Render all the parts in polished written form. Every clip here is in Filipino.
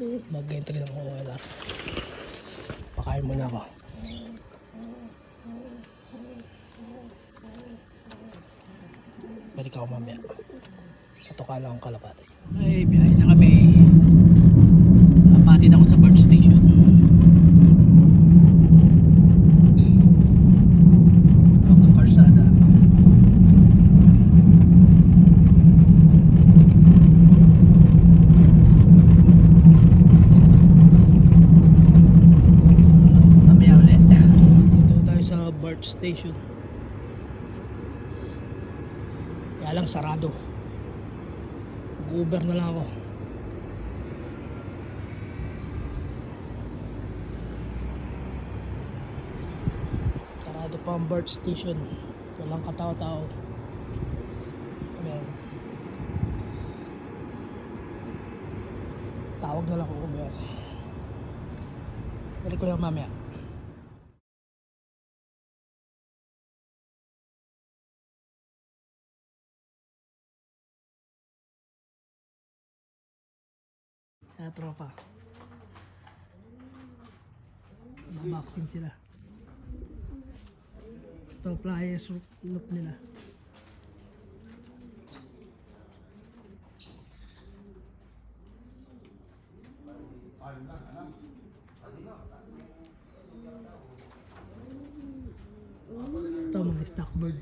Mag-entry ng OLR. Pakain muna ako. Balik ako mamaya. Patuka lang ang kalapati. Ay, biyahe na kami. Napatid ako sa BART station. Ang karsada. Mamaya ulit. Dito tayo sa BART station. Kaya lang sarado. Uber na lang ako. Sarado pa ang BART station. Walang katao-tao. Ayan. Tawag na lang ako Uber. Balik ko lang mamaya. Sa tropa. Unboxing sila. Ito pliers loop nila. Ito mga stock bird.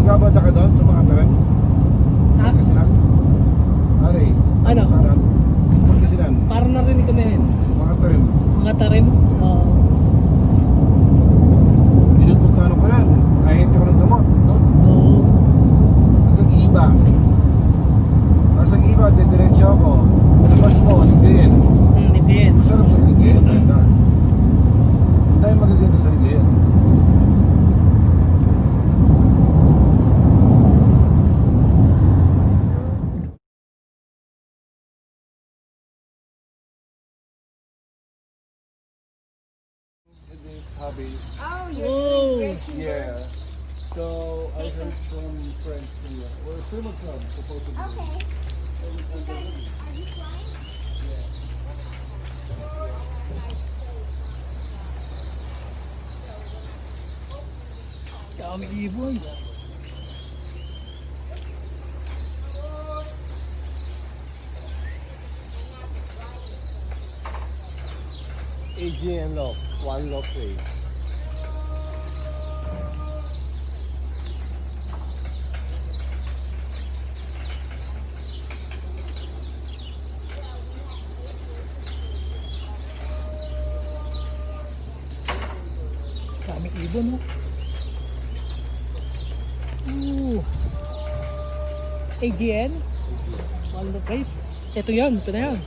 Nagabada ka doon sa mga tren? Sa? Pagkasinan? Ari. Ano? Pagkasinan. Parang narinig ko na yun. Mga tren. Mga tarim. Pinutut na ano ko yan. Nahinti ko ng gamot. No? Hanggang iba. Tapos ang iba, didiretso ako. Labas mo, ligdayin. Hindi. Masarap sa ligdayin. Hindi tayo magaganda sa ligdayin. Hobby. Oh, you're Oh. doing great. Yeah. So I heard from friends here. We're a film club supposedly. Okay. You guys, are you flying? Dami ibon. AGN lock, one lock way. Dami ibon, no? Ooh. AGN? One the place. Ito yan, ito na yan.